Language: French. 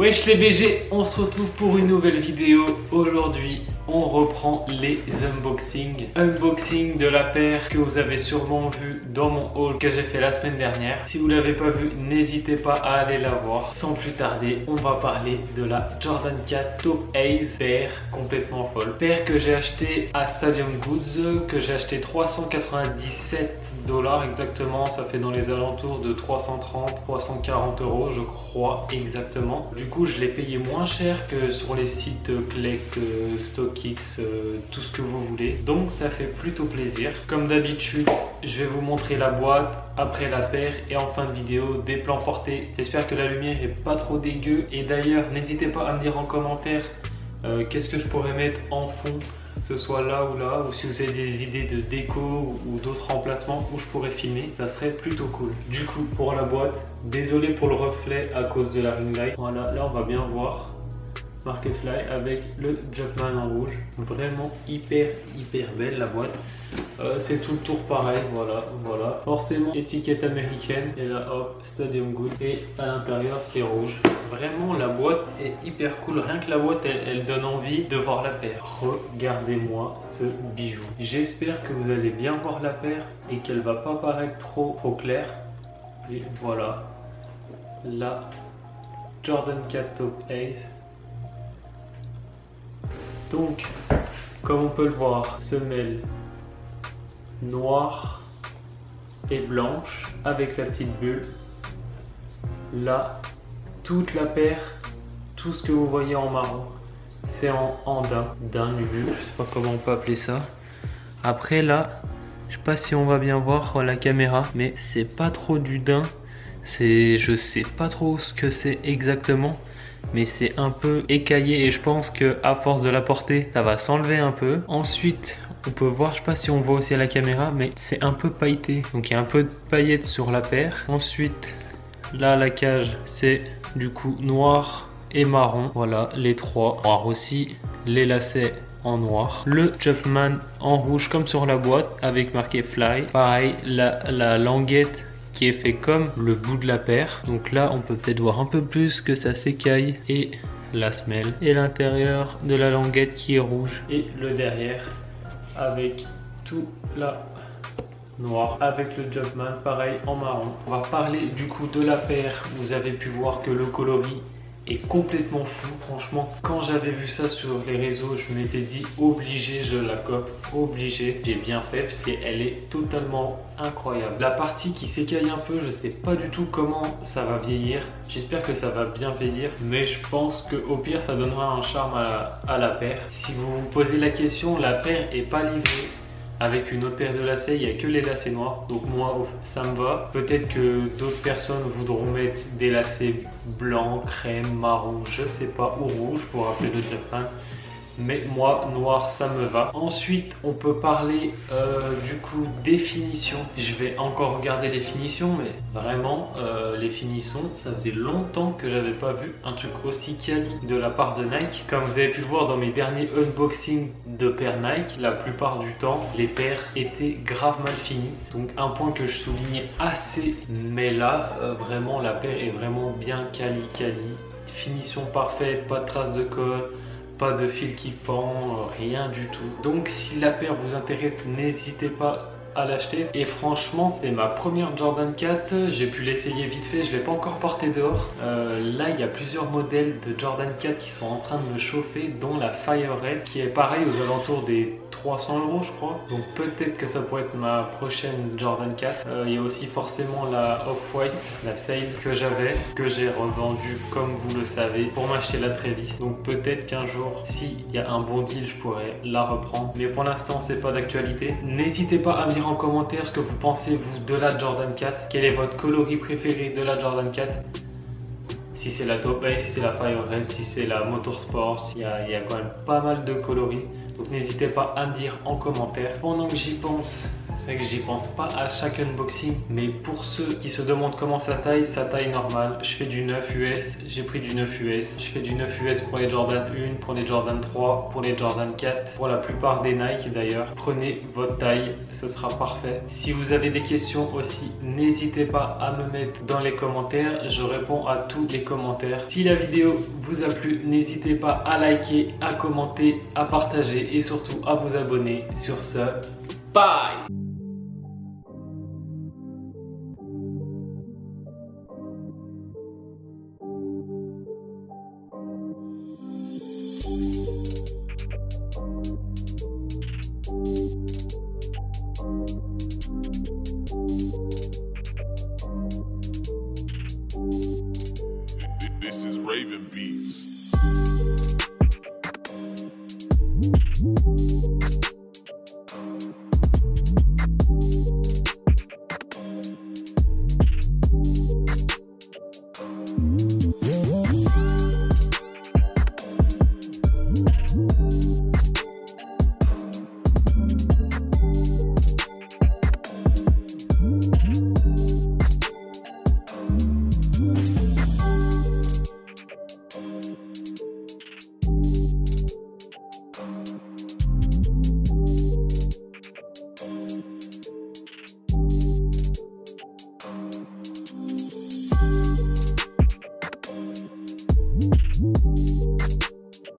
Wesh les BG, on se retrouve pour une nouvelle vidéo. Aujourd'hui, on reprend les unboxings. Unboxing de la paire que vous avez sûrement vu dans mon haul que j'ai fait la semaine dernière. Si vous ne l'avez pas vu, n'hésitez pas à aller la voir. Sans plus tarder, on va parler de la Jordan 4 Top Ace, paire complètement folle. Paire que j'ai acheté à Stadium Goods, que j'ai acheté 397 $ exactement, ça fait dans les alentours de 330-340 € je crois exactement. Du coup je l'ai payé moins cher que sur les sites Klekt, StockX, tout ce que vous voulez, donc ça fait plutôt plaisir. Comme d'habitude je vais vous montrer la boîte, après la paire et en fin de vidéo des plans portés. J'espère que la lumière est pas trop dégueu et d'ailleurs n'hésitez pas à me dire en commentaire qu'est-ce que je pourrais mettre en fond, que ce soit là, ou si vous avez des idées de déco ou d'autres emplacements où je pourrais filmer, ça serait plutôt cool. Du coup, pour la boîte, désolé pour le reflet à cause de la ring light. Voilà, là on va bien voir marqué Fly avec le Jumpman en rouge. Vraiment hyper belle la boîte. C'est tout le tour pareil, voilà. Forcément étiquette américaine et là hop, Stadium Good et à l'intérieur c'est rouge. Vraiment la boîte est hyper cool, rien que la boîte elle donne envie de voir la paire. Regardez-moi ce bijou. J'espère que vous allez bien voir la paire et qu'elle va pas paraître trop claire. Et voilà, la Jordan 4 Top Ace. Donc, comme on peut le voir, semelle noire et blanche avec la petite bulle. Là, toute la paire, tout ce que vous voyez en marron, c'est en daim nu, je sais pas comment on peut appeler ça. Après là, je sais pas si on va bien voir la caméra, mais c'est pas trop du daim. Je sais pas trop ce que c'est exactement, mais c'est un peu écaillé et je pense que à force de la porter, ça va s'enlever un peu. Ensuite, on peut voir, je sais pas si on voit aussi à la caméra, mais c'est un peu pailleté. Donc il y a un peu de paillettes sur la paire. Ensuite, là la cage, c'est du coup noir et marron. Voilà les trois. Noir aussi, les lacets en noir. Le Jumpman en rouge comme sur la boîte avec marqué Fly. Pareil, la languette qui est fait comme le bout de la paire. Donc là on peut peut-être voir un peu plus que ça s'écaille. Et la semelle et l'intérieur de la languette qui est rouge et le derrière avec tout là noir avec le Jumpman pareil en marron. On va parler du coup de la paire. Vous avez pu voir que le coloris est complètement fou. Franchement, quand j'avais vu ça sur les réseaux, je m'étais dit obligé, je la cope, obligé. J'ai bien fait parce qu'elle est totalement incroyable. La partie qui s'écaille un peu, je sais pas du tout comment ça va vieillir. J'espère que ça va bien vieillir, mais je pense que au pire ça donnera un charme à la paire. Si vous vous posez la question, la paire est pas livrée avec une autre paire de lacets, il n'y a que les lacets noirs, donc moi ça me va. Peut-être que d'autres personnes voudront mettre des lacets blancs, crème, marron, je sais pas, ou rouge pour rappeler le Jumpman. Mais moi, noir, ça me va. Ensuite, on peut parler du coup des finitions. Je vais encore regarder les finitions, mais vraiment, les finitions, ça faisait longtemps que j'avais pas vu un truc aussi quali de la part de Nike. Comme vous avez pu le voir dans mes derniers unboxings de paires Nike, la plupart du temps, les paires étaient grave mal finies. Donc un point que je soulignais assez, mais là, vraiment, la paire est vraiment bien quali. Finition parfaite, pas de traces de colle. Pas de fil qui pend, rien du tout. Donc si la paire vous intéresse, n'hésitez pas à l'acheter. Et franchement, c'est ma première Jordan 4. J'ai pu l'essayer vite fait, je ne l'ai pas encore porté dehors. Là, il y a plusieurs modèles de Jordan 4 qui sont en train de me chauffer, dont la Fire Red, qui est pareil aux alentours des 300 € je crois. Donc peut-être que ça pourrait être ma prochaine Jordan 4. Il y a aussi forcément la Off-White, la Sail que j'avais, que j'ai revendue comme vous le savez pour m'acheter la Travis. Donc peut-être qu'un jour, s'il y a un bon deal, je pourrais la reprendre. Mais pour l'instant, c'est pas d'actualité. N'hésitez pas à me dire en commentaire ce que vous pensez vous de la Jordan 4. Quel est votre coloris préféré de la Jordan 4? Si c'est la Top Ace, si c'est la Fire Red, si c'est la Motorsport, il y a quand même pas mal de coloris. Donc n'hésitez pas à me dire en commentaire. Pendant que j'y pense, C'est vrai que j'y pense pas à chaque unboxing, mais pour ceux qui se demandent comment ça taille normale. Je fais du 9 US, j'ai pris du 9 US. Je fais du 9 US pour les Jordan 1, pour les Jordan 3, pour les Jordan 4, pour la plupart des Nike d'ailleurs. Prenez votre taille, ce sera parfait. Si vous avez des questions aussi, n'hésitez pas à me mettre dans les commentaires. Je réponds à tous les commentaires. Si la vidéo vous a plu, n'hésitez pas à liker, à commenter, à partager et surtout à vous abonner. Sur ce, bye! This is Raven Beats.